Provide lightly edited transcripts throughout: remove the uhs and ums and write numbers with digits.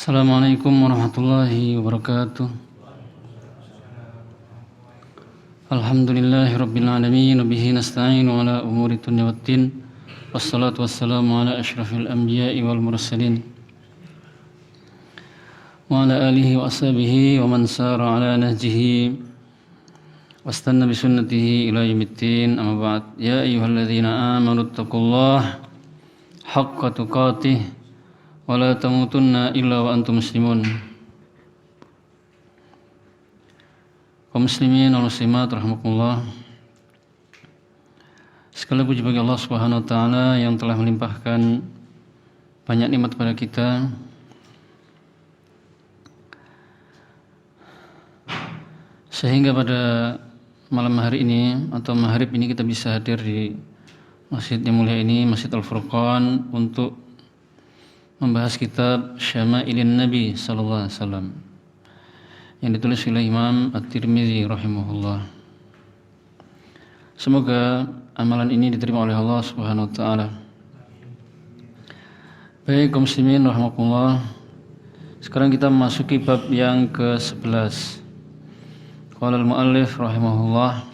Assalamualaikum warahmatullahi wabarakatuh. Alhamdulillahi rabbil alamin wa bihi nasta'inu ala umuri dunya waddin. Wassalatu wassalamu ala asyrafil anbiya'i wal mursalin wa ala alihi wa ashabihi wa man sara ala nahjihi wastanna bi sunnatihi ila yaumiddin. Amma ba'd. Ya ayyuhalladzina amanu taqullaha haqqa tuqatih wa la tamutunna illa wa antum muslimun. Kaum muslimin wal muslimat rahimakumullah. Segala puji bagi Allah Subhanahu wa taala yang telah melimpahkan banyak nikmat pada kita. Sehingga pada malam hari ini atau maghrib ini kita bisa hadir di masjid yang mulia ini, Masjid Al-Furqan, untuk membahas kitab Syama'ilin Nabi sallallahu alaihi wasallam yang ditulis oleh Imam At-Tirmidzi rahimahullah. Semoga amalan ini diterima oleh Allah Subhanahu wa taala. Baik kaum muslimin rahimakumullah. Sekarang kita memasuki bab yang ke-11. Qala al-muallif rahimahullah,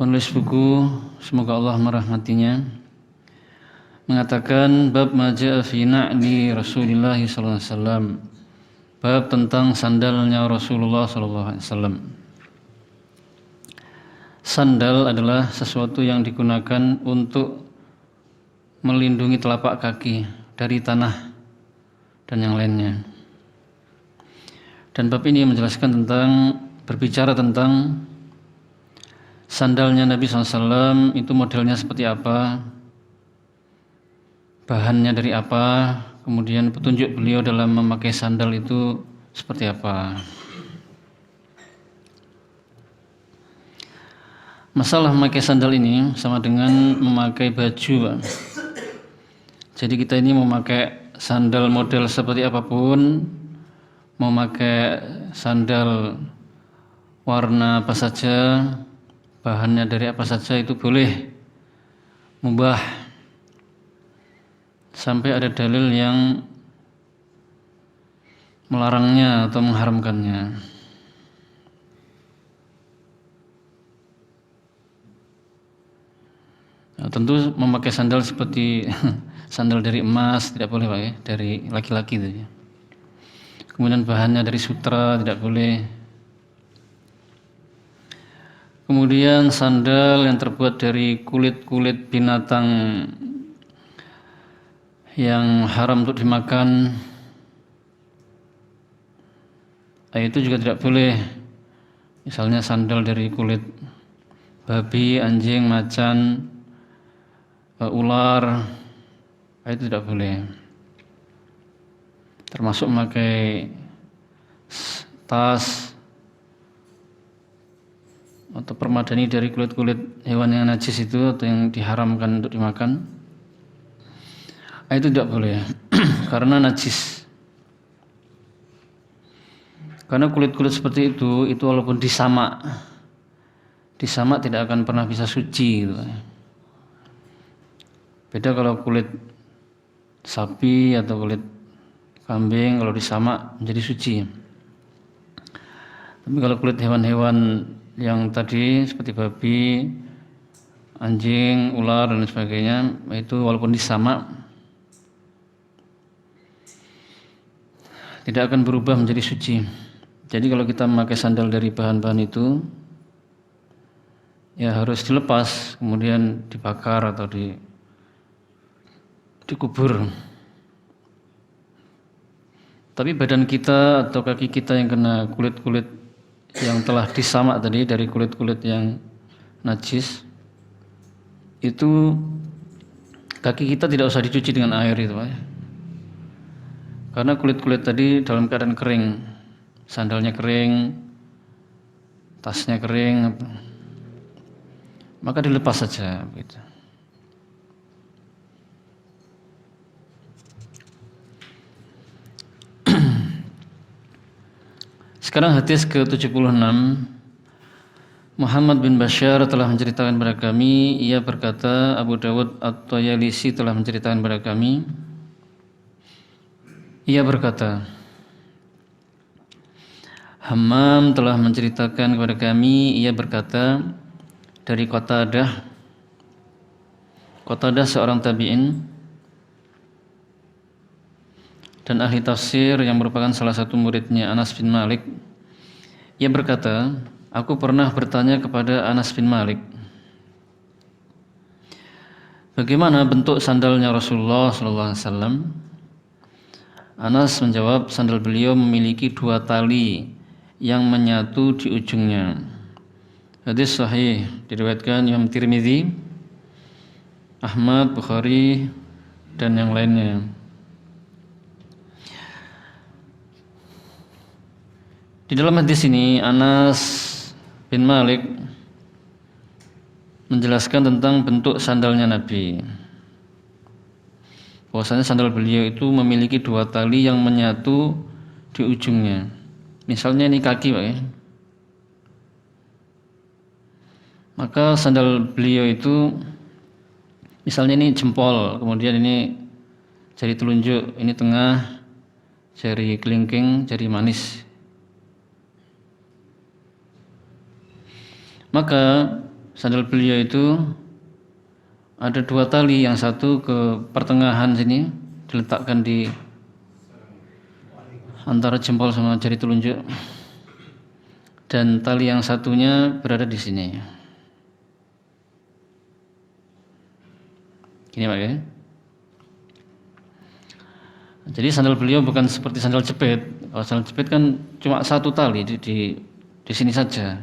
penulis buku, semoga Allah merahmatinya, mengatakan bab maja'a fi na'li Rasulillah sallallahu alaihi wasallam, bab tentang sandalnya Rasulullah sallallahu alaihi wasallam. Sandal adalah sesuatu yang digunakan untuk melindungi telapak kaki dari tanah dan yang lainnya. Dan bab ini menjelaskan tentang, berbicara tentang sandalnya Nabi SAW, itu modelnya seperti apa, bahannya dari apa, kemudian petunjuk beliau dalam memakai sandal itu seperti apa. Masalah memakai sandal ini sama dengan memakai baju. Jadi kita ini memakai sandal model seperti apapun, memakai sandal warna apa saja, bahannya dari apa saja, itu boleh, mubah, sampai ada dalil yang melarangnya atau mengharamkannya. Nah, tentu memakai sandal seperti sandal dari emas tidak boleh, Pak, ya, dari laki-laki itu, ya. Kemudian bahannya dari sutra tidak boleh. Kemudian sandal yang terbuat dari kulit-kulit binatang yang haram untuk dimakan, itu juga tidak boleh. Misalnya sandal dari kulit babi, anjing, macan, ular, itu tidak boleh. Termasuk memakai tas atau permadani dari kulit-kulit hewan yang najis itu atau yang diharamkan untuk dimakan, itu tidak boleh karena najis. Karena kulit-kulit seperti itu walaupun disamak tidak akan pernah bisa suci, gitu. Beda kalau kulit sapi atau kulit kambing, kalau disamak menjadi suci. Tapi kalau kulit hewan-hewan yang tadi seperti babi, anjing, ular dan sebagainya, itu walaupun disamak tidak akan berubah menjadi suci. Jadi kalau kita memakai sandal dari bahan-bahan itu, ya harus dilepas, kemudian dibakar atau dikubur. Tapi badan kita atau kaki kita yang kena kulit-kulit yang telah disamak tadi dari kulit-kulit yang najis, itu kaki kita tidak usah dicuci dengan air itu, Pak. Karena kulit-kulit tadi dalam keadaan kering, sandalnya kering, tasnya kering, maka dilepas saja, gitu. Sekarang hadis ke-76. Muhammad bin Bashar telah menceritakan kepada kami, ia berkata, Abu Dawud At-Tayalisi telah menceritakan kepada kami, Ia berkata, Hammam telah menceritakan kepada kami, ia berkata dari Qatadah seorang tabi'in dan ahli tafsir yang merupakan salah satu muridnya Anas bin Malik. Ia berkata, aku pernah bertanya kepada Anas bin Malik, bagaimana bentuk sandalnya Rasulullah SAW? Anas menjawab, sandal beliau memiliki 2 tali yang menyatu di ujungnya. Hadis sahih diriwayatkan Imam Tirmidzi, Ahmad, Bukhari dan yang lainnya. Di dalam hadis ini Anas bin Malik menjelaskan tentang bentuk sandalnya Nabi. Bahwasanya sandal beliau itu memiliki 2 tali yang menyatu di ujungnya. Misalnya ini kaki, Pak ya. Maka sandal beliau itu misalnya ini jempol, kemudian ini jari telunjuk, ini tengah, jari kelingking, jari manis. Maka sandal beliau itu ada 2 tali, yang satu ke pertengahan sini diletakkan di antara jempol sama jari telunjuk, dan tali yang satunya berada di sini. Gini Pak ya. Jadi sandal beliau bukan seperti sandal jepit. Kalau sandal jepit kan cuma 1 tali di sini saja.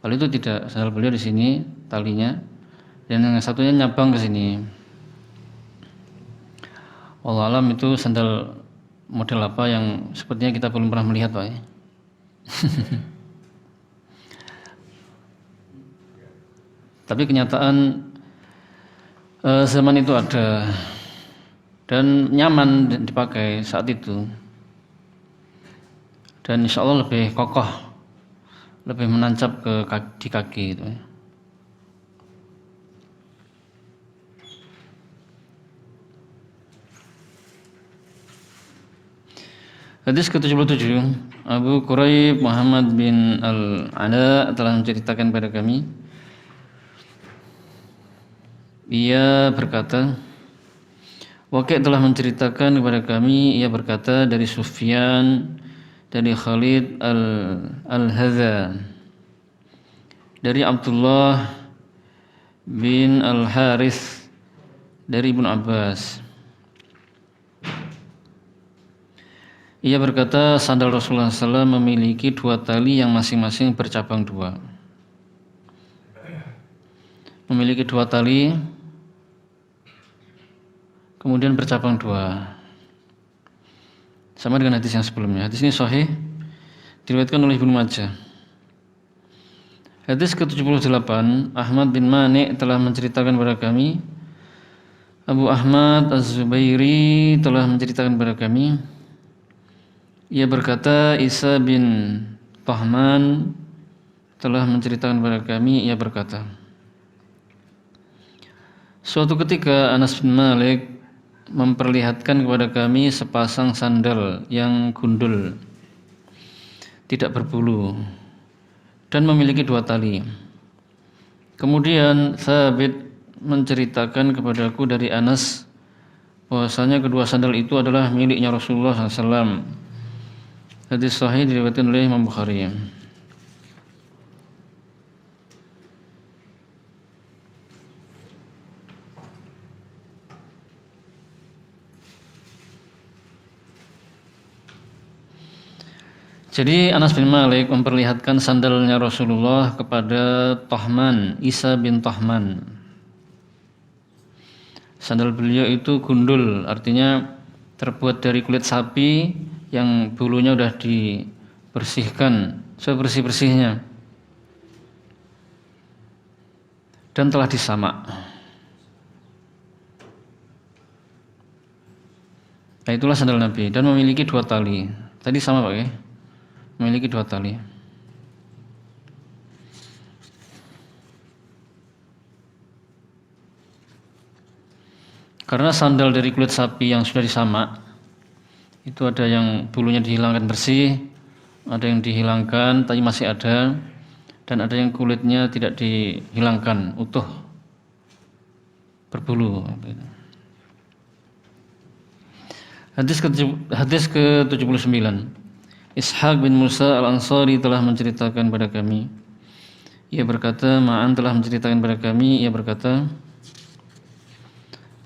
Kalau itu tidak, sandal beliau di sini talinya, dan yang satunya nyabang ke sini. Wallahu alam itu sandal model apa yang sepertinya kita belum pernah melihat, Pak ya. Tapi kenyataan zaman itu ada dan nyaman dipakai saat itu, dan insya Allah lebih kokoh, lebih menancap di kaki itu. Hadis ke-77, Abu Quraib Muhammad bin Al-Ala telah menceritakan pada kami, ia berkata, Waqi' telah menceritakan kepada kami, ia berkata dari Sufyan, dari Khalid Al-Hadza, dari Abdullah bin Al-Harith, dari Ibnu Abbas. Ia berkata, sandal Rasulullah SAW memiliki 2 tali yang masing-masing bercabang 2. Memiliki 2 tali, kemudian bercabang 2. Sama dengan hadis yang sebelumnya. Hadis ini sahih, diriwayatkan oleh Ibnu Majah. Hadis ke-78, Ahmad bin Mani' telah menceritakan kepada kami, Abu Ahmad Az-Zubairi telah menceritakan kepada kami, ia berkata, Isa bin Tahman telah menceritakan kepada kami, ia berkata, suatu ketika Anas bin Malik memperlihatkan kepada kami sepasang sandal yang gundul, tidak berbulu, dan memiliki 2 tali. Kemudian Thabit menceritakan kepadaku dari Anas bahwasanya kedua sandal itu adalah miliknya Rasulullah SAW. Hadis sahih diriwayatkan oleh Imam Bukhari. Jadi Anas bin Malik memperlihatkan sandalnya Rasulullah kepada Tahman, Isa bin Tahman. Sandal beliau itu gundul, artinya terbuat dari kulit sapi yang bulunya sudah dibersihkan sebersih-bersihnya dan telah disamak. Nah, itulah sandal Nabi, dan memiliki 2 tali. Tadi sama Pak ya? Memiliki 2 tali. Karena sandal dari kulit sapi yang sudah disamak Itu ada yang bulunya dihilangkan bersih, ada yang dihilangkan tapi masih ada, dan ada yang kulitnya tidak dihilangkan, utuh berbulu. Hadis ke-79. Ishaq bin Musa al-Ansari telah menceritakan pada kami. Ia berkata, Ma'an telah menceritakan pada kami. Ia berkata,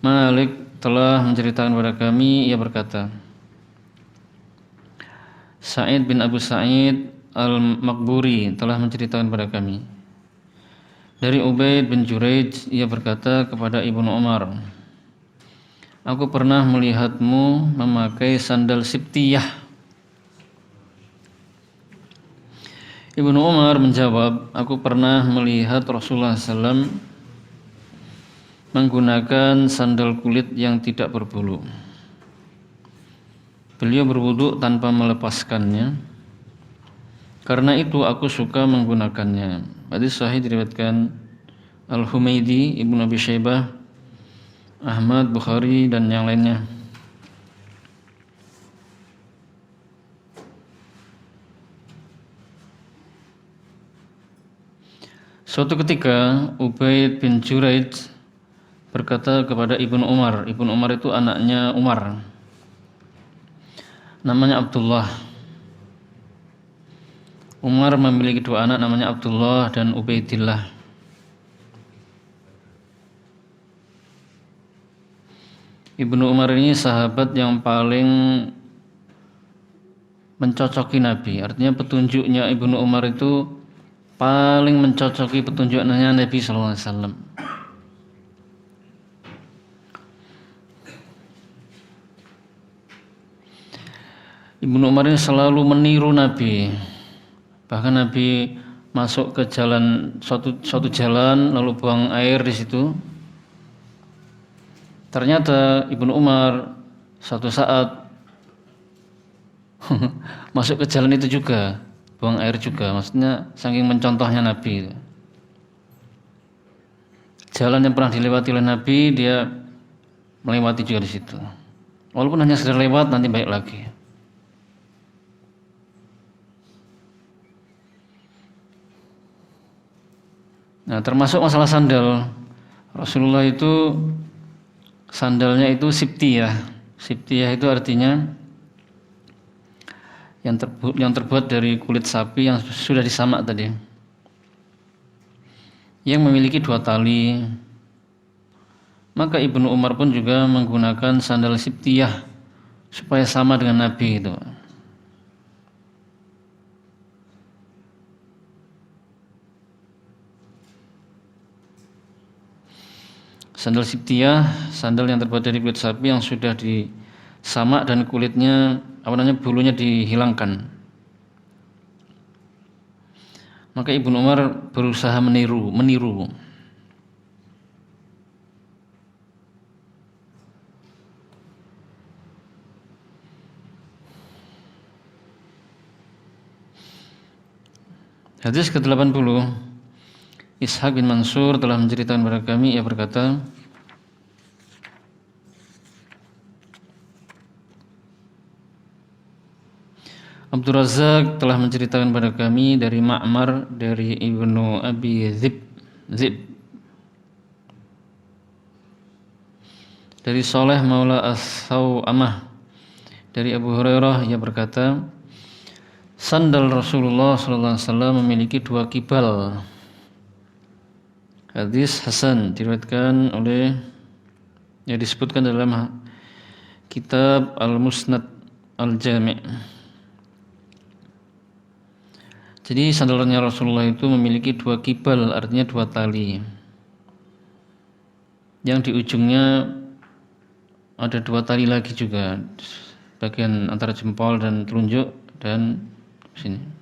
Malik telah menceritakan pada kami. Ia berkata, Sa'id bin Abu Sa'id al-Maqburi telah menceritakan pada kami. Dari Ubaid bin Juraij, ia berkata kepada Ibnu Umar, aku pernah melihatmu memakai sandal sibtiyah. Ibnu Umar menjawab, aku pernah melihat Rasulullah SAW menggunakan sandal kulit yang tidak berbulu. Beliau berwudu tanpa melepaskannya. Karena itu aku suka menggunakannya. Hadis sahih diriwayatkan Al-Humaidi, Ibnu Abi Syaibah, Ahmad, Bukhari dan yang lainnya. Suatu ketika Ubaid bin Juraij berkata kepada Ibnu Umar. Ibnu Umar itu anaknya Umar, namanya Abdullah. Umar memiliki dua anak namanya Abdullah dan Ubaidillah. Ibnu Umar ini sahabat yang paling mencocoki Nabi. Artinya petunjuknya Ibnu Umar itu paling mencocoki petunjuknya Nabi SAW. Ibnu Umar ini selalu meniru Nabi. Bahkan Nabi masuk ke jalan suatu jalan lalu buang air di situ. Ternyata Ibnu Umar suatu saat masuk ke jalan itu juga, buang air juga. Maksudnya saking mencontohnya Nabi. Jalan yang pernah dilewati oleh Nabi, dia melewati juga di situ. Walaupun hanya sekedar lewat, nanti baik lagi. Nah, termasuk masalah sandal. Rasulullah itu sandalnya itu sibtiyah. Sibtiyah itu artinya yang terbuat dari kulit sapi yang sudah disamak tadi. Yang memiliki 2 tali. Maka Ibnu Umar pun juga menggunakan sandal sibtiyah supaya sama dengan Nabi itu. Sandal sibtiyah, sandal yang terbuat dari kulit sapi yang sudah disamak dan kulitnya, bulunya dihilangkan. Maka Ibnu Umar berusaha meniru. Hadis ke-80. Ishaq bin Mansur telah menceritakan kepada kami, ia berkata, Abdul Razak telah menceritakan kepada kami dari Ma'mar dari Ibnu Abi Zib dari Saleh Maula As-Sawamah dari Abu Hurairah, ia berkata, sandal Rasulullah SAW memiliki 2 kibal. Hadis hasan diriwayatkan oleh yang disebutkan dalam kitab Al-Musnad Al-Jami'. Jadi sandalnya Rasulullah itu memiliki 2 kibal, artinya 2 tali. Yang di ujungnya ada 2 tali lagi juga, bagian antara jempol dan telunjuk dan sini.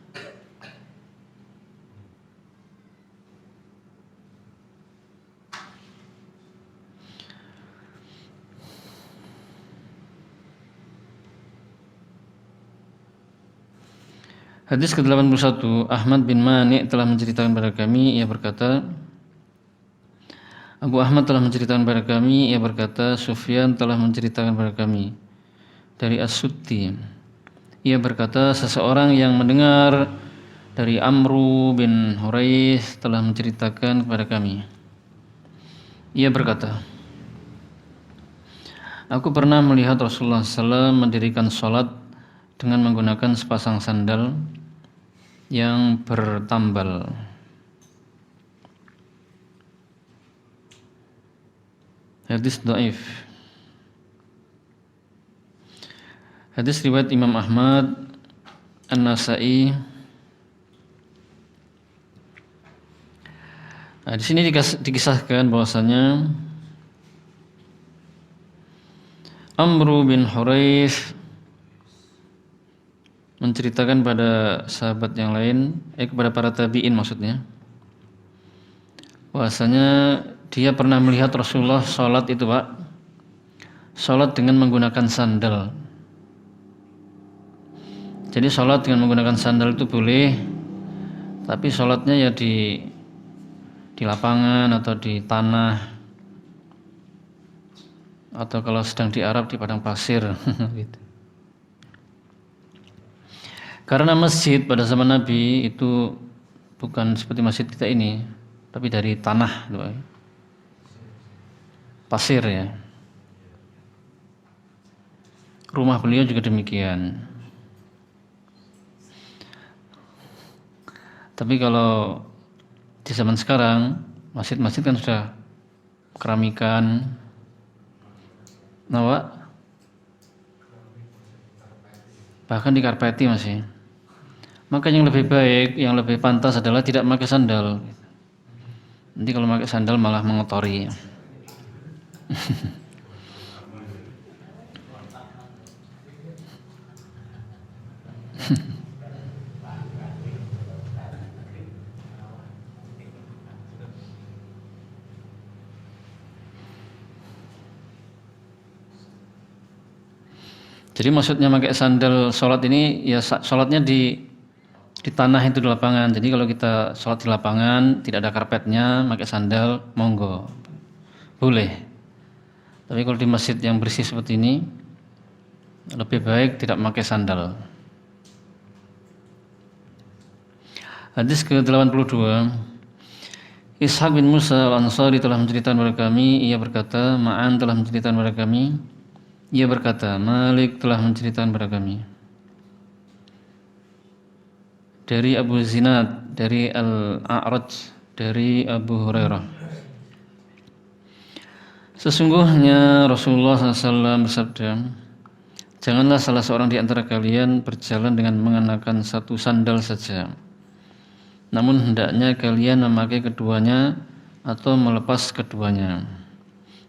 Hadis ke-81. Ahmad bin Mani' telah menceritakan kepada kami, ia berkata, Abu Ahmad telah menceritakan kepada kami, ia berkata, Sufyan telah menceritakan kepada kami. dari As-Sutti. Ia berkata, seseorang yang mendengar dari Amru bin Huraith telah menceritakan kepada kami. Ia berkata, aku pernah melihat Rasulullah SAW mendirikan sholat dengan menggunakan sepasang sandal yang bertambal. Hadis dhaif. Hadis riwayat Imam Ahmad, An-Nasa'i. Nah, di sini dikisahkan bahwasanya Amru bin Huraith menceritakan pada sahabat yang lain, kepada para tabi'in maksudnya, bahwasanya dia pernah melihat Rasulullah sholat itu, Pak, sholat dengan menggunakan sandal. Jadi sholat dengan menggunakan sandal itu boleh, tapi sholatnya ya di lapangan atau di tanah, atau kalau sedang di Arab di padang pasir. Gitu. Karena masjid pada zaman Nabi itu bukan seperti masjid kita ini, tapi dari tanah, pasir ya. Rumah beliau juga demikian. Tapi kalau di zaman sekarang masjid-masjid kan sudah keramikan, bahkan dikarpeti masih. Maka yang lebih baik, yang lebih pantas adalah tidak pakai sandal. Nanti kalau pakai sandal malah mengotori. Jadi maksudnya pakai sandal sholat ini ya sholatnya di tanah itu di lapangan. Jadi kalau kita sholat di lapangan tidak ada karpetnya, pakai sandal monggo, boleh. Tapi kalau di masjid yang bersih seperti ini lebih baik tidak pakai sandal. Hadis ke-82. Ishaq bin Musa al-Ansari telah menceritakan kepada kami, ia berkata, Ma'an telah menceritakan kepada kami, ia berkata, Malik telah menceritakan kepada kami dari Abu Zinad, dari Al-A'raj, dari Abu Hurairah. Sesungguhnya Rasulullah SAW bersabda, janganlah salah seorang di antara kalian berjalan dengan mengenakan satu sandal saja, namun hendaknya kalian memakai keduanya atau melepas keduanya.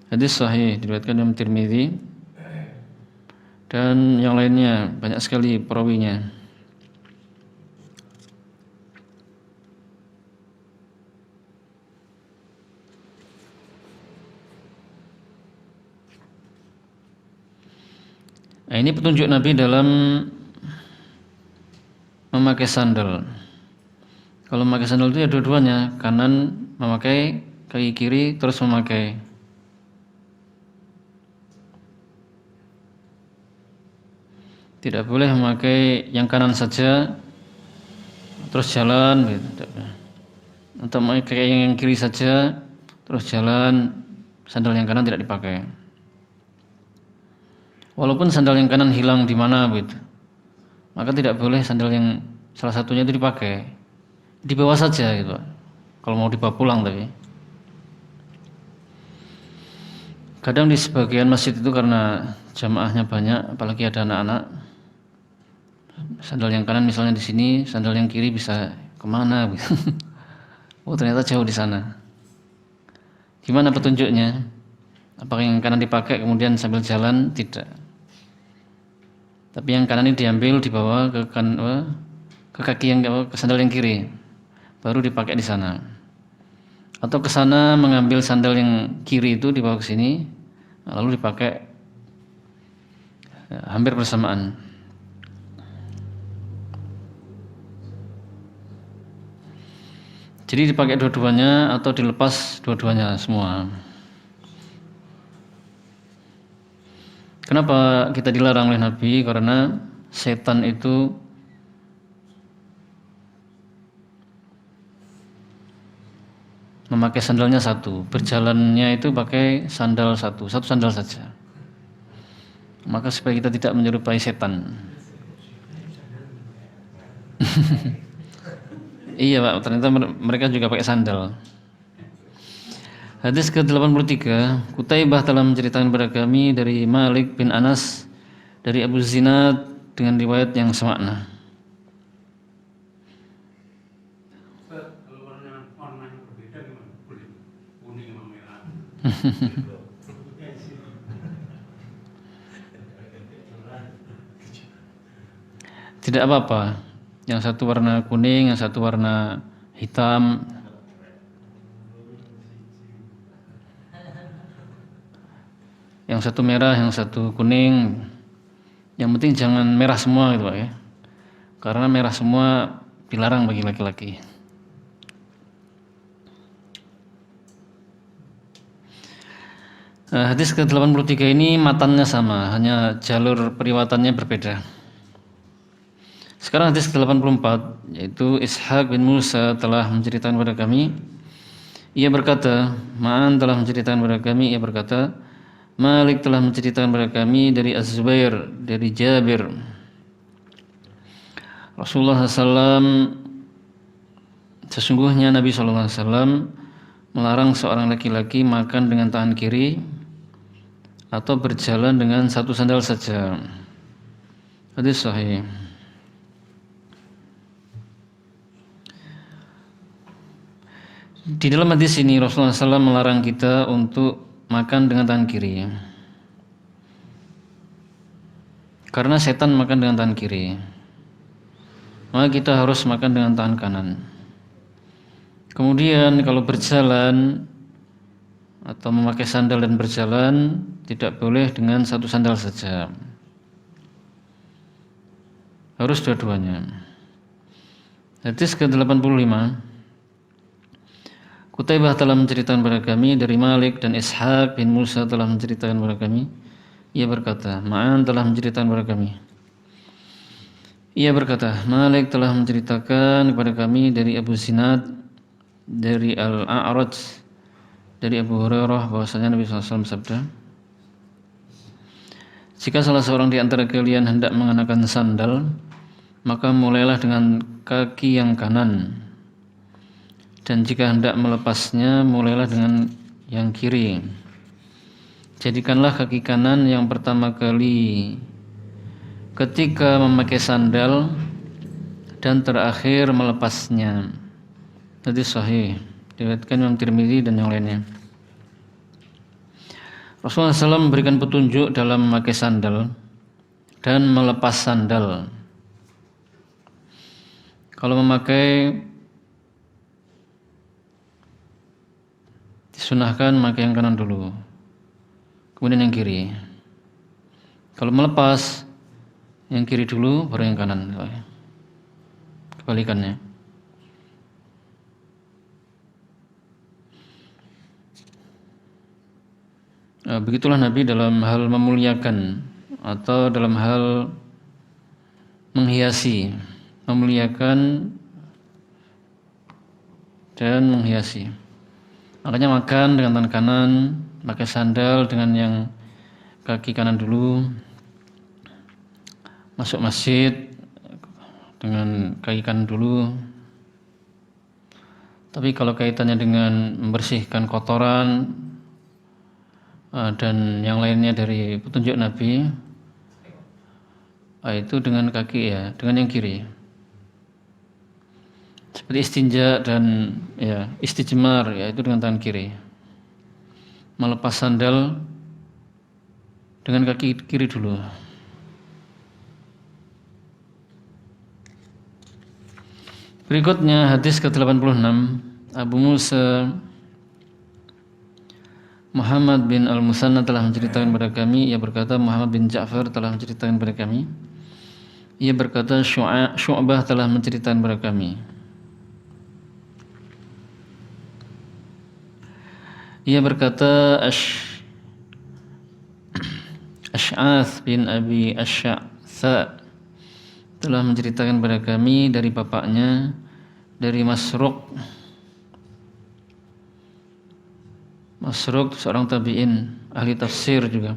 Hadis sahih diriwayatkan Imam Tirmidzi dan yang lainnya, banyak sekali perawinya. Nah, ini petunjuk Nabi dalam memakai sandal. Kalau memakai sandal itu ya dua-duanya, kanan memakai, kaki kiri terus memakai. Tidak boleh memakai yang kanan saja terus jalan gitu. Atau memakai yang kiri saja terus jalan, sandal yang kanan tidak dipakai. Walaupun sandal yang kanan hilang di mana gitu, maka tidak boleh sandal yang salah satunya itu dipakai. Dibawa saja gitu. Kalau mau dibawa pulang tapi. Kadang di sebagian masjid itu karena jamaahnya banyak, apalagi ada anak-anak, sandal yang kanan misalnya di sini, sandal yang kiri bisa kemana? Oh ternyata jauh di sana. Gimana petunjuknya? Apakah yang kanan dipakai kemudian sambil jalan? Tidak. Tapi yang kanan ini diambil dibawa ke kaki yang ke sandal yang kiri, baru dipakai di sana. Atau ke sana mengambil sandal yang kiri itu dibawa ke sini, lalu dipakai hampir bersamaan. Jadi dipakai dua-duanya atau dilepas dua-duanya semua. Kenapa kita dilarang oleh Nabi? Karena setan itu memakai sandalnya satu, berjalannya itu pakai sandal satu sandal saja. Maka supaya kita tidak menyerupai setan. Iya Pak, ternyata mereka juga pakai sandal. Hadis ke-83, Qutaibah telah menceritakan kepada kami dari Malik bin Anas dari Abu Zinad dengan riwayat yang semakna. Kalau warnanya berbeda gimana? Kuning sama merah. Tidak apa-apa. Yang satu warna kuning, yang satu warna hitam. Yang satu merah, yang satu kuning. Yang penting jangan merah semua gitu Pak ya. Karena merah semua dilarang bagi laki-laki. Hadis ke-83 ini matannya sama, hanya jalur periwatannya berbeda. Sekarang hadis ke-84, yaitu Ishaq bin Musa telah menceritakan kepada kami. Ia berkata, Ma'an telah menceritakan kepada kami, ia berkata, Malik telah menceritakan kepada kami dari Az-Zubair, dari Jabir. Rasulullah SAW, sesungguhnya Nabi SAW melarang seorang laki-laki makan dengan tangan kiri atau berjalan dengan satu sandal saja. Hadis sahih. Di dalam hadis ini Rasulullah SAW melarang kita untuk makan dengan tangan kiri. Karena setan makan dengan tangan kiri. Maka kita harus makan dengan tangan kanan. Kemudian kalau berjalan atau memakai sandal dan berjalan tidak boleh dengan satu sandal saja. Harus dua-duanya. Hadis ke-85. Qutaibah telah menceritakan kepada kami dari Malik dan Ishaq bin Musa telah menceritakan kepada kami. Ia berkata, Ma'an telah menceritakan kepada kami. Ia berkata, Malik telah menceritakan kepada kami dari Abu Zinad, dari Al-A'raj, dari Abu Hurairah bahwasanya Nabi SAW bersabda, jika salah seorang di antara kalian hendak mengenakan sandal, maka mulailah dengan kaki yang kanan, dan jika hendak melepasnya, mulailah dengan yang kiri. Jadikanlah kaki kanan yang pertama kali ketika memakai sandal dan terakhir melepasnya. Hadis sahih, diriwayatkan Imam Tirmidzi dan yang lainnya. Rasulullah SAW memberikan petunjuk dalam memakai sandal dan melepas sandal. Kalau memakai, disunahkan memakai yang kanan dulu, kemudian yang kiri. Kalau melepas, yang kiri dulu baru yang kanan. Kebalikannya. Begitulah Nabi dalam hal memuliakan atau dalam hal menghiasi, memuliakan dan menghiasi. Makanya makan dengan tangan kanan, pakai sandal dengan yang kaki kanan dulu, masuk masjid dengan kaki kanan dulu. Tapi kalau kaitannya dengan membersihkan kotoran dan yang lainnya dari petunjuk Nabi, itu dengan kaki ya, dengan yang kiri. Seperti istinja dan ya istijmar, yaitu dengan tangan kiri. Melepas sandal dengan kaki kiri dulu. Berikutnya hadis ke-86, Abu Musa Muhammad bin Al-Musanna telah menceritakan kepada kami. Ia berkata, Muhammad bin Ja'far telah menceritakan kepada kami. Ia berkata, Syu'bah telah menceritakan kepada kami. Ia berkata, Asy'ath bin Abi Asy'atha telah menceritakan kepada kami dari bapaknya, dari Masruq seorang tabi'in, ahli tafsir juga.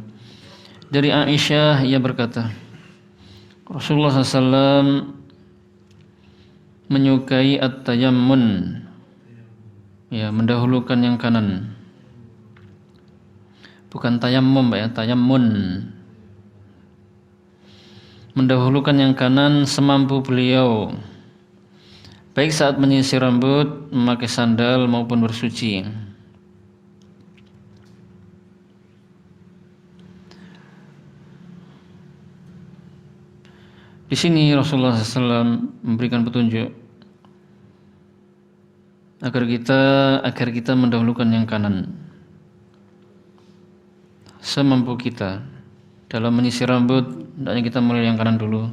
Dari Aisyah ia berkata, Rasulullah SAW menyukai at-tayammun, ya, mendahulukan yang kanan. Bukan tayammum ya, tayammun. Mendahulukan yang kanan semampu beliau, baik saat menyisir rambut, memakai sandal maupun bersuci. Di sini Rasulullah SAW memberikan petunjuk agar kita mendahulukan yang kanan semampu kita. Dalam menyisir rambut, hendaknya kita mulai yang kanan dulu,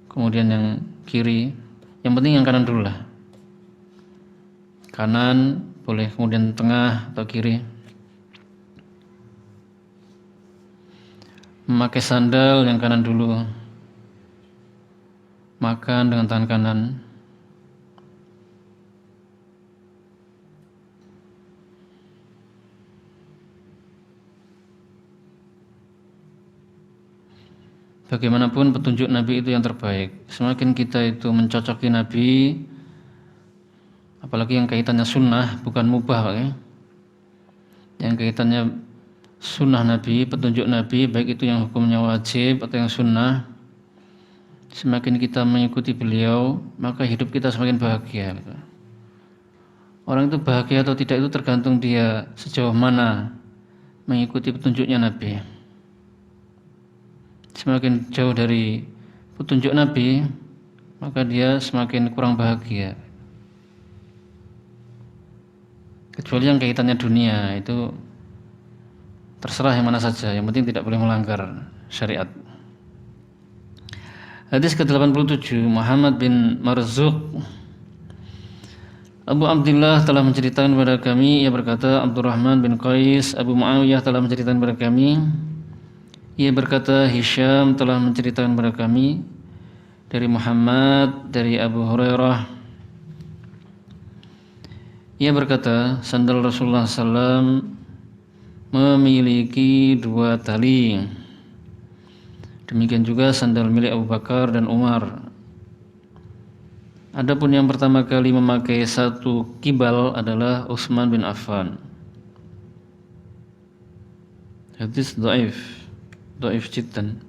kemudian yang kiri. Yang penting yang kanan dulu lah. Kanan boleh, kemudian tengah atau kiri. Memakai sandal yang kanan dulu. Makan dengan tangan kanan. Bagaimanapun petunjuk Nabi itu yang terbaik. Semakin kita itu mencocoki Nabi, apalagi yang kaitannya sunnah, bukan mubah, ya. Yang kaitannya sunnah Nabi, petunjuk Nabi, baik itu yang hukumnya wajib atau yang sunnah, semakin kita mengikuti beliau, maka hidup kita semakin bahagia. Orang itu bahagia atau tidak itu tergantung dia sejauh mana mengikuti petunjuknya Nabi. Semakin jauh dari petunjuk Nabi, maka dia semakin kurang bahagia. Kecuali yang kaitannya dunia, itu terserah yang mana saja, yang penting tidak boleh melanggar syariat. Hadis ke-87, Muhammad bin Marzuq Abu Abdullah telah menceritakan kepada kami, ia berkata, Abdurrahman bin Qais Abu Muawiyah telah menceritakan kepada kami, ia berkata, Hisham telah menceritakan kepada kami dari Muhammad, dari Abu Hurairah. Ia berkata, sandal Rasulullah SAW memiliki 2 tali. Demikian juga sandal milik Abu Bakar dan Umar. Adapun yang pertama kali memakai 1 kibal adalah Utsman bin Affan. Hadis dhaif jiddan.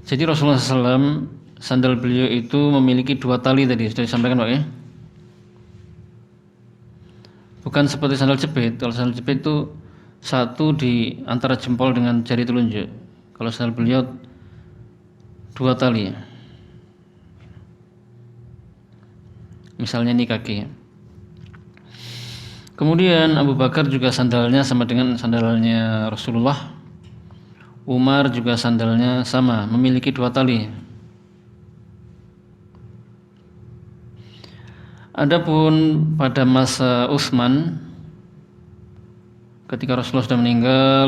Jadi Rasulullah SAW, sandal beliau itu memiliki 2 tali tadi, sudah disampaikan Pak ya. Bukan seperti sandal jepit. Kalau sandal jepit itu 1 di antara jempol dengan jari telunjuk. Kalau sandal beliau 2 tali. Misalnya ini kaki. Kemudian Abu Bakar juga sandalnya sama dengan sandalnya Rasulullah. Umar juga sandalnya sama, memiliki 2 tali. Adapun pada masa Utsman, ketika Rasulullah sudah meninggal,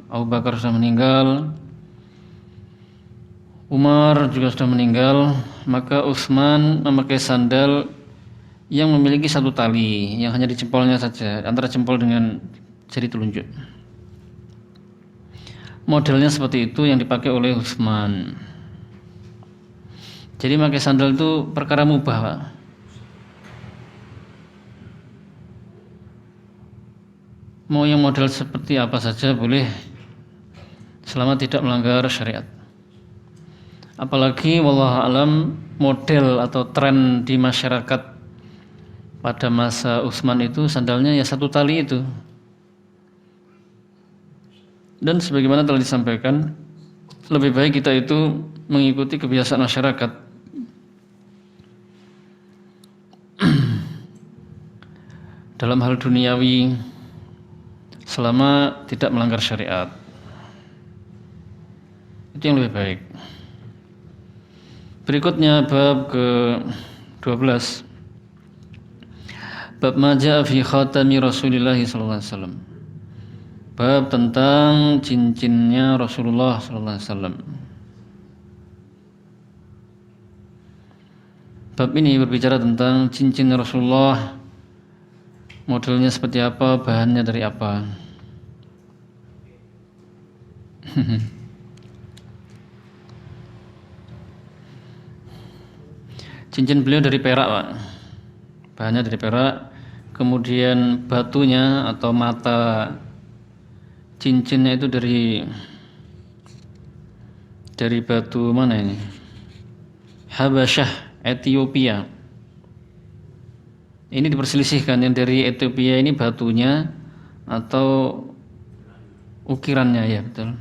Abu Bakar sudah meninggal, Umar juga sudah meninggal, maka Utsman memakai sandal yang memiliki 1 tali, yang hanya di jempolnya saja, antara jempol dengan jari telunjuk. Modelnya seperti itu yang dipakai oleh Utsman. Jadi pakai sandal itu perkara mubah, Pak. Mau yang model seperti apa saja boleh, selama tidak melanggar syariat. Apalagi wallahu alam model atau tren di masyarakat pada masa Utsman itu sandalnya ya 1 tali itu. Dan sebagaimana telah disampaikan, lebih baik kita itu mengikuti kebiasaan masyarakat. Dalam hal duniawi, selama tidak melanggar syariat, itu yang lebih baik. Berikutnya bab ke-12, Bab ma jaa fi khatami Rasulillah sallallahu alaihi wasallam. Bab tentang cincinnya Rasulullah sallallahu alaihi wasallam. Bab ini berbicara tentang cincin Rasulullah, modelnya seperti apa, bahannya dari apa. Cincin beliau dari perak, Pak. Bahannya dari perak. Kemudian batunya atau mata cincinnya itu dari batu mana ini? Habasyah, Ethiopia. Ini diperselisihkan, yang dari Ethiopia ini batunya atau ukirannya, ya betul.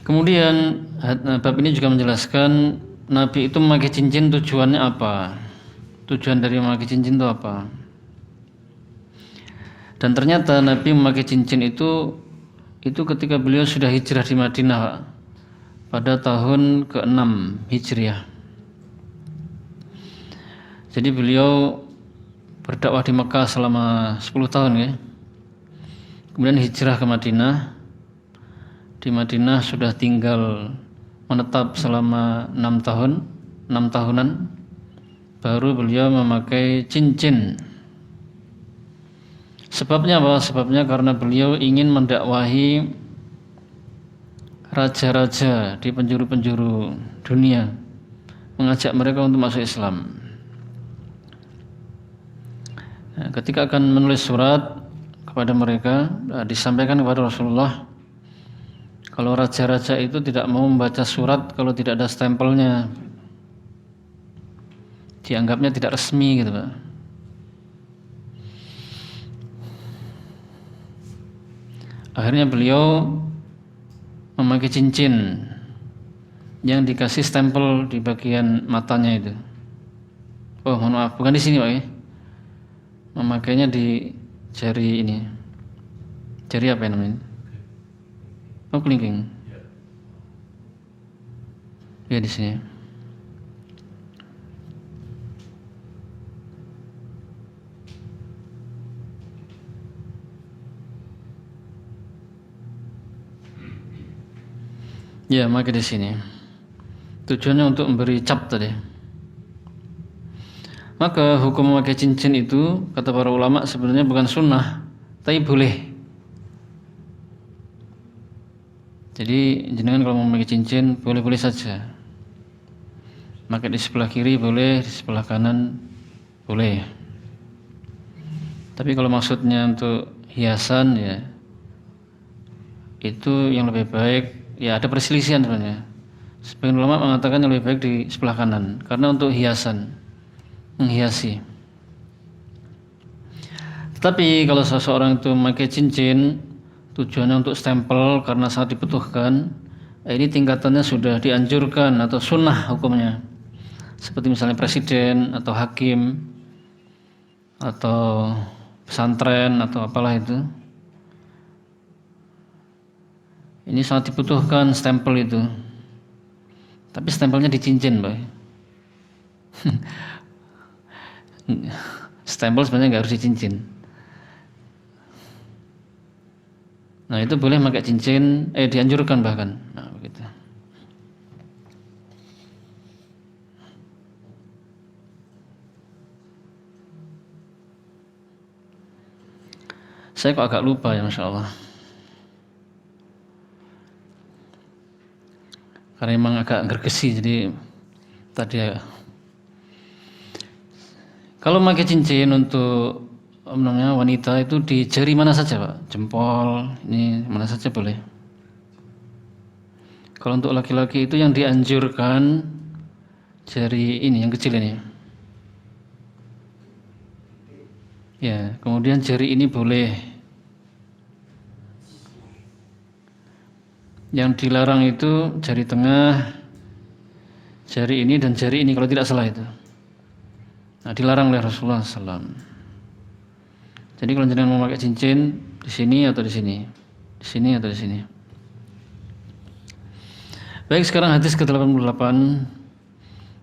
Kemudian bab ini juga menjelaskan Nabi itu memakai cincin tujuannya apa? Tujuan dari memakai cincin itu apa? Dan ternyata Nabi memakai cincin itu ketika beliau sudah hijrah di Madinah, Pak, pada tahun ke-6 Hijriah. Jadi beliau berdakwah di Mekah selama 10 tahun, ya. Kemudian hijrah ke Madinah. Di Madinah sudah tinggal menetap selama 6 tahunan, baru beliau memakai cincin. Sebabnya apa? Sebabnya karena beliau ingin mendakwahi raja-raja di penjuru-penjuru dunia, mengajak mereka untuk masuk Islam. Nah, ketika akan menulis surat kepada mereka, disampaikan kepada Rasulullah, kalau raja-raja itu tidak mau membaca surat kalau tidak ada stempelnya, dianggapnya tidak resmi gitu, Pak. Akhirnya beliau memakai cincin yang dikasih stempel di bagian matanya itu. Oh, mohon maaf, bukan di sini, Pak, ya. Memakainya di jari ini. Jari apa yang namanya? Oh, kelingking. Ya, di sini. Ya, maka di sini. Tujuannya untuk memberi cap tadi. Maka hukum memakai cincin itu, kata para ulama, sebenarnya bukan sunnah, tapi boleh. Jadi jenengan kalau memakai cincin boleh-boleh saja. Maka di sebelah kiri boleh, di sebelah kanan boleh. Tapi kalau maksudnya untuk hiasan, ya itu yang lebih baik. Ya, ada perselisihan sebenarnya. Sebagian ulama mengatakan yang lebih baik di sebelah kanan karena untuk hiasan, menghiasi. Tetapi kalau seseorang itu memakai cincin tujuannya untuk stempel karena sangat dibutuhkan, ini tingkatannya sudah dianjurkan atau sunnah hukumnya. Seperti misalnya presiden atau hakim atau pesantren atau apalah itu. Ini sangat dibutuhkan stempel itu. Tapi stempelnya di cincin, Pak. Stempel sebenarnya nggak harus di cincin. Nah, itu boleh pakai cincin, dianjurkan bahkan. Nah, begitu. Saya kok agak lupa ya, Masya Allah. Karena memang agak gergesi, jadi tadi ya. Kalau pakai cincin untuk namanya wanita itu di jari mana saja, Pak? Jempol, ini mana saja boleh. Kalau untuk laki-laki itu yang dianjurkan jari ini yang kecil ini. Ya, kemudian jari ini boleh. Yang dilarang itu jari tengah, jari ini dan jari ini kalau tidak salah itu. Nah, dilarang oleh Rasulullah SAW. Jadi kalau jenengan mau pakai cincin Di sini atau di sini? Di sini atau di sini? Baik, sekarang hadis ke-88.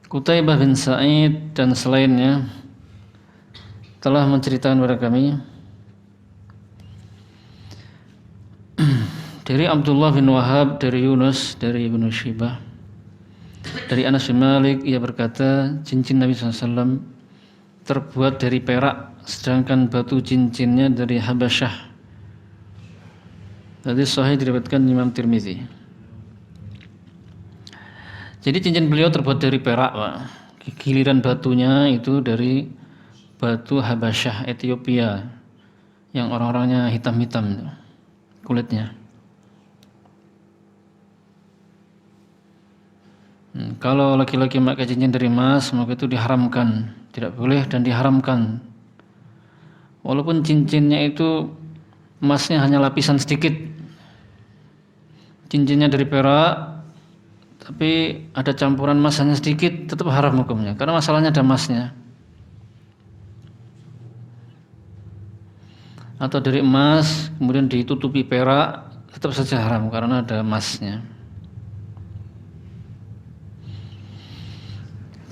Qutaibah bin Sa'id dan selainnya telah menceritakan kepada kami dari Abdullah bin Wahab, dari Yunus, dari Ibnu Syibah, dari Anas bin Malik, ia berkata, cincin Nabi SAW terbuat dari perak, sedangkan batu cincinnya dari Habasyah. Hadis sahih diriwayatkan Imam Tirmizi. Jadi cincin beliau terbuat dari perak, Pak. Giliran batunya itu dari batu Habasyah, Ethiopia, yang orang-orangnya hitam-hitam kulitnya. Kalau laki-laki memakai cincin dari emas, maka itu diharamkan, tidak boleh dan diharamkan. Walaupun cincinnya itu emasnya hanya lapisan sedikit, cincinnya dari perak, tapi ada campuran emas hanya sedikit, tetap haram hukumnya, karena masalahnya ada emasnya. Atau dari emas kemudian ditutupi perak, tetap saja haram karena ada emasnya.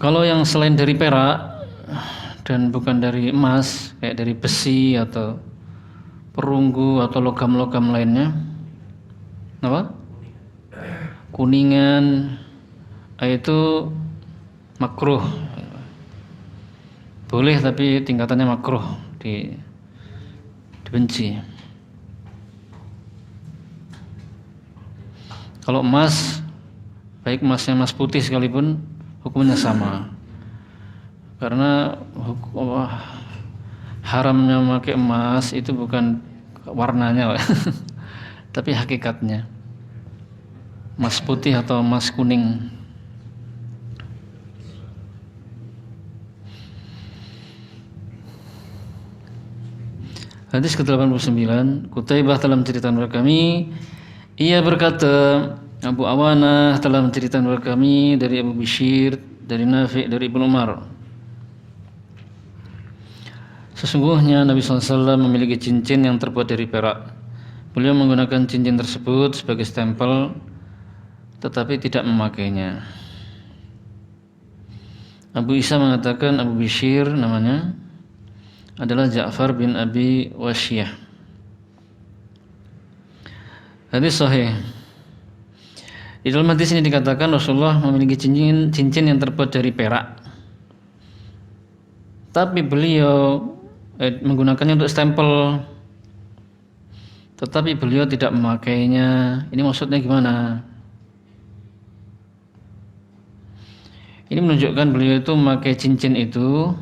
Kalau yang selain dari perak dan bukan dari emas, kayak dari besi atau perunggu atau logam-logam lainnya, apa? Kuningan, itu makruh. Boleh tapi tingkatannya makruh, dibenci. Kalau emas, baik emasnya emas putih sekalipun, hukumnya sama. Karena haramnya memakai emas itu bukan warnanya, tapi hakikatnya. Emas putih atau emas kuning. Hadis ke-89, Qutaibah telah menceritakan kepada kami, ia berkata, Abu Awanah telah menceritakan kepada kami dari Abu Bishr, dari Nafi', dari Ibnu Umar. Sesungguhnya Nabi SAW memiliki cincin yang terbuat dari perak. Beliau menggunakan cincin tersebut sebagai stempel, tetapi tidak memakainya. Abu Isa mengatakan Abu Bishr namanya adalah Ja'far bin Abi Wasyah. Hadis sahih. Di dalam hadis ini dikatakan Rasulullah memiliki cincin yang terbuat dari perak, tapi beliau menggunakannya untuk stempel, tetapi beliau tidak memakainya. Ini maksudnya gimana? Ini menunjukkan beliau itu memakai cincin itu,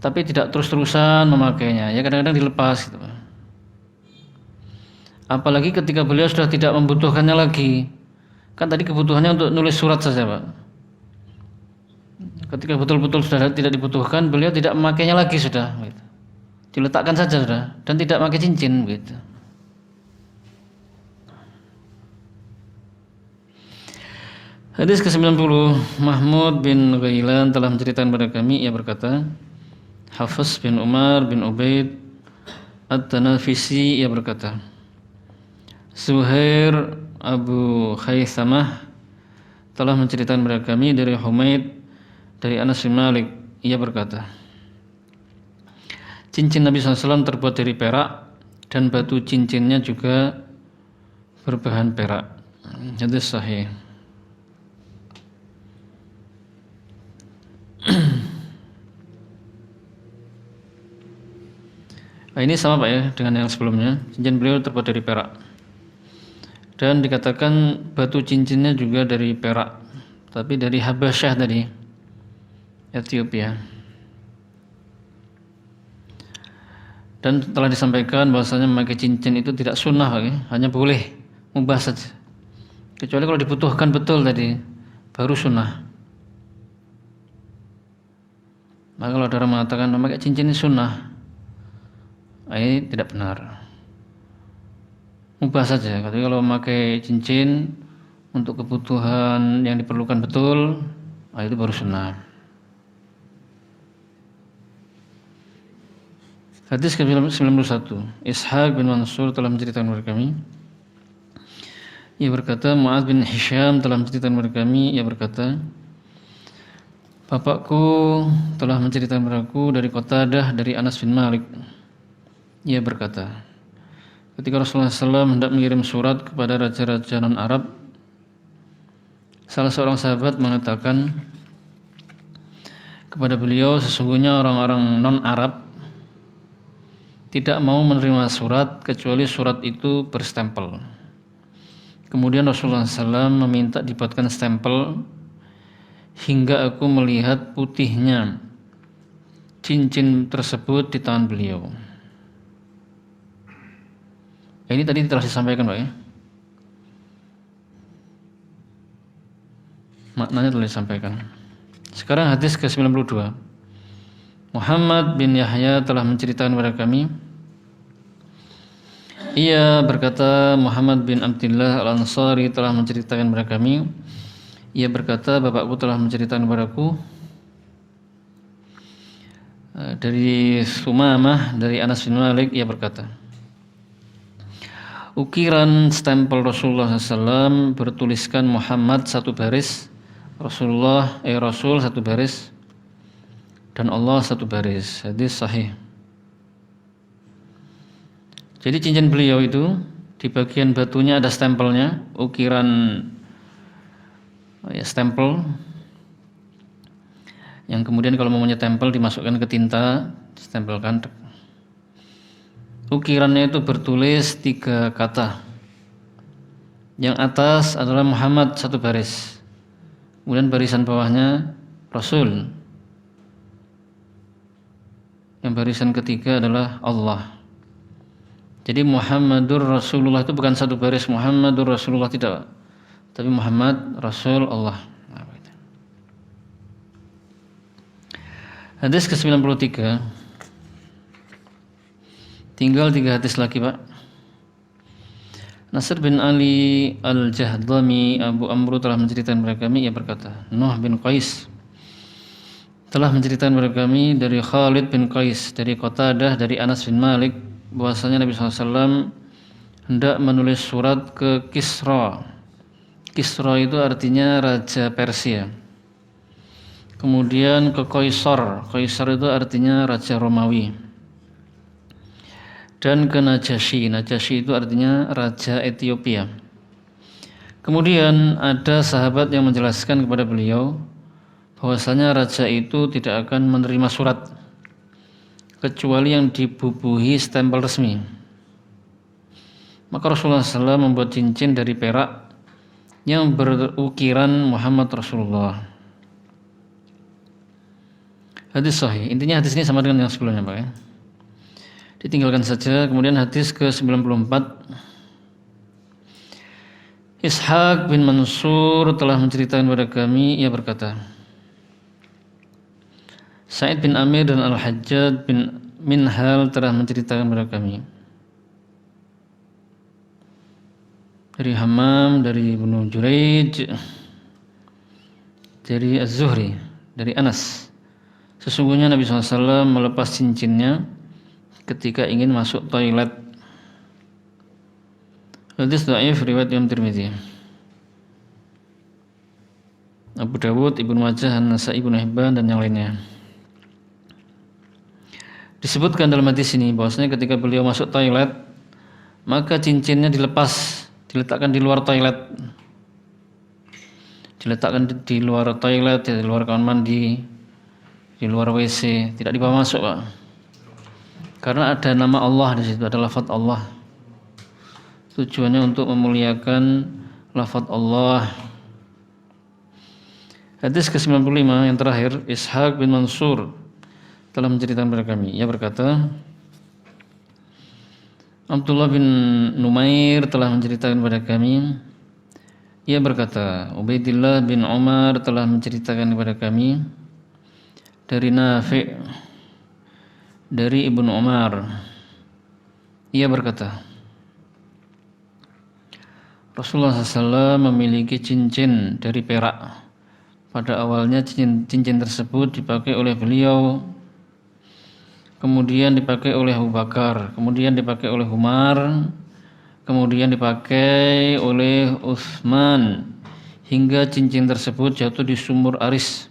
tapi tidak terus-terusan memakainya. Ya kadang-kadang dilepas gitu. Apalagi ketika beliau sudah tidak membutuhkannya lagi. Kan tadi kebutuhannya untuk nulis surat saja, Pak. Ketika betul-betul sudah tidak dibutuhkan, beliau tidak memakainya lagi sudah. Gitu. Diletakkan saja sudah, dan tidak pakai cincin. Gitu. Hadis ke-90, Mahmud bin Ghailan telah menceritakan kepada kami, ia berkata, Hafiz bin Umar bin Ubaid At-Tanafisi, ia berkata, Zuhair Abu Khaythamah telah menceritakan kepada kami dari Humaid, dari Anas bin Malik, ia berkata, cincin Nabi SAW terbuat dari perak dan batu cincinnya juga berbahan perak. Hadis sahih. Nah, ini sama Pak ya dengan yang sebelumnya. Cincin beliau terbuat dari perak. Dan dikatakan batu cincinnya juga dari perak, tapi dari Habasyah tadi, Ethiopia. Dan telah disampaikan bahwasanya memakai cincin itu tidak sunnah, Pak ya? Hanya boleh mubah saja. Kecuali kalau dibutuhkan betul tadi, baru sunnah. Maka kalau ada orang mengatakan memakai cincin ini sunnah, ini tidak benar. Mubah saja. Tapi kalau memakai cincin untuk kebutuhan yang diperlukan betul, itu baru sunnah. Hadis ke-91. Ishaq bin Mansur telah menceritakan kepada kami. Ia berkata, Mu'adz bin Hisham telah menceritakan kepada kami. Ia berkata, bapakku telah menceritakan kepadaku dari Qatadah dari Anas bin Malik. Ia berkata, ketika Rasulullah SAW hendak mengirim surat kepada raja-raja non-Arab, salah seorang sahabat mengatakan kepada beliau, sesungguhnya orang-orang non-Arab tidak mau menerima surat kecuali surat itu berstempel. Kemudian Rasulullah SAW meminta dibuatkan stempel hingga aku melihat putihnya cincin tersebut di tangan beliau. Ini tadi telah disampaikan, Pak, ya? Maknanya telah disampaikan. Sekarang hadis ke-92. Muhammad bin Yahya telah menceritakan kepada kami. Ia berkata, Muhammad bin Abdullah Al-Ansari telah menceritakan kepada kami. Ia berkata, bapakku telah menceritakan kepadaku dari Sumamah dari Anas bin Malik. Ia berkata, ukiran stempel Rasulullah SAW bertuliskan Muhammad satu baris, Rasul satu baris, dan Allah satu baris. Hadis sahih. Jadi cincin beliau itu di bagian batunya ada stempelnya, ukiran stempel, yang kemudian kalau mau menyetempel dimasukkan ke tinta, ditempelkan. Ukirannya itu bertulis 3 kata. Yang atas adalah Muhammad satu baris, kemudian barisan bawahnya Rasul. Yang barisan ketiga adalah Allah. Jadi Muhammadur Rasulullah itu bukan satu baris Muhammadur Rasulullah, tidak, tapi Muhammad Rasul Allah. Hadis ke-93. Tinggal 3 hadis lagi, Pak. Nasr bin Ali Al-Jahdami Abu Amru telah menceritakan kepada kami. Ia berkata, Nuh bin Qais telah menceritakan kepada kami dari Khalid bin Qais dari Qatadah dari Anas bin Malik bahwasanya Nabi SAW hendak menulis surat ke Kisra. Kisra itu artinya Raja Persia. Kemudian ke Qaisar. Qaisar itu artinya Raja Romawi. Dan ke Najasyi. Najasyi itu artinya Raja Ethiopia. Kemudian ada sahabat yang menjelaskan kepada beliau bahwasanya raja itu tidak akan menerima surat kecuali yang dibubuhi stempel resmi. Maka Rasulullah SAW membuat cincin dari perak yang berukiran Muhammad Rasulullah. Hadis sahih. Intinya hadis ini sama dengan yang sebelumnya, Pak, ya. Ditinggalkan saja. Kemudian hadis ke-94. Ishaq bin Mansur telah menceritakan kepada kami. Ia berkata, Sa'id bin Amir dan Al-Hajjaj bin Minhal telah menceritakan kepada kami dari Hammam, dari Ibnu Jurayj, dari Az-Zuhri, dari Anas. Sesungguhnya Nabi SAW melepas cincinnya ketika ingin masuk toilet. Hadis dhaif riwayat Imam Tirmidzi, Abu Dawud, Ibnu Majah, An-Nasa'i, Ibnu Hibban dan yang lainnya. Disebutkan dalam hadis ini bahwasanya ketika beliau masuk toilet, maka cincinnya dilepas, diletakkan di luar toilet. Diletakkan di luar toilet, di luar kamar mandi, di luar WC, tidak dibawa masuk, Pak. Karena ada nama Allah di situ, ada lafaz Allah. Tujuannya untuk memuliakan lafaz Allah. Hadis ke-95 yang terakhir, Ishaq bin Mansur telah menceritakan kepada kami. Ia berkata, Abdullah bin Numair telah menceritakan kepada kami. Ia berkata, Ubaidillah bin Umar telah menceritakan kepada kami dari Nafi' dari Ibnu Umar. Ia berkata, Rasulullah SAW memiliki cincin dari perak. Pada awalnya cincin tersebut dipakai oleh beliau kemudian dipakai oleh Abu Bakar, kemudian dipakai oleh Umar, kemudian dipakai oleh Utsman, hingga cincin tersebut jatuh di sumur Aris.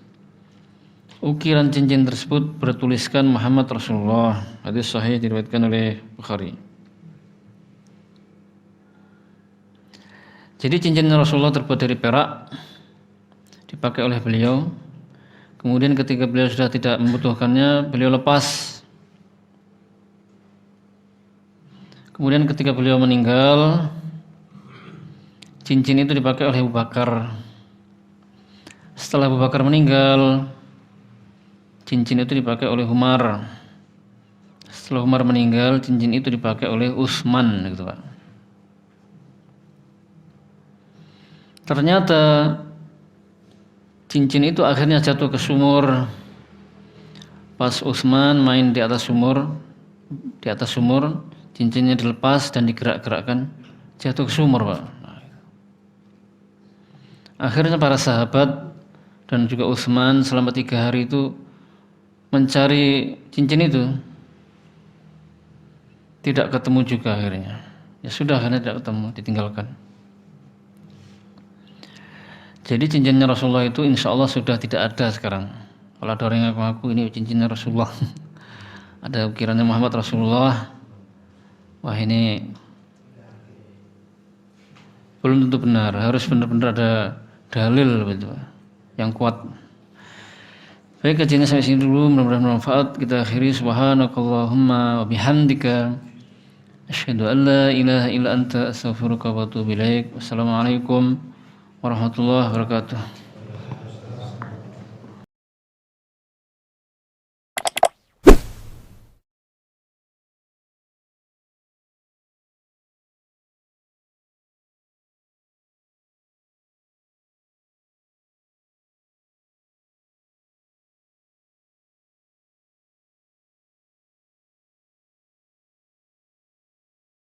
Ukiran cincin tersebut bertuliskan Muhammad Rasulullah. Hadis sahih diriwayatkan oleh Bukhari. Jadi cincin Rasulullah terbuat dari perak, dipakai oleh beliau. Kemudian ketika beliau sudah tidak membutuhkannya, beliau lepas. Kemudian ketika beliau meninggal, cincin itu dipakai oleh Abu Bakar. Setelah Abu Bakar meninggal, cincin itu dipakai oleh Umar. Setelah Umar meninggal, cincin itu dipakai oleh Utsman, gitu Pak. Ternyata cincin itu akhirnya jatuh ke sumur. Pas Utsman main di atas sumur, cincinnya dilepas dan digerak-gerakkan, jatuh ke sumur, Pak. Akhirnya para sahabat dan juga Utsman selama 3 hari itu mencari cincin itu, tidak ketemu juga akhirnya. Ya sudah, akhirnya tidak ketemu, ditinggalkan. Jadi cincinnya Rasulullah itu insya Allah sudah tidak ada sekarang. Kalau ada orang yang ngaku ini cincinnya Rasulullah, ada ukirannya Muhammad Rasulullah, wah ini belum tentu benar. Harus benar-benar ada dalil gitu, yang kuat. Baik, kajiannya sampai sini dulu, mudah-mudahan bermanfaat. Kita akhiri, subhanakallahumma wa bihamdika asyhadu an la ilaha illa anta astaghfiruka wa atubu ilaik. Wassalamualaikum warahmatullahi wabarakatuh.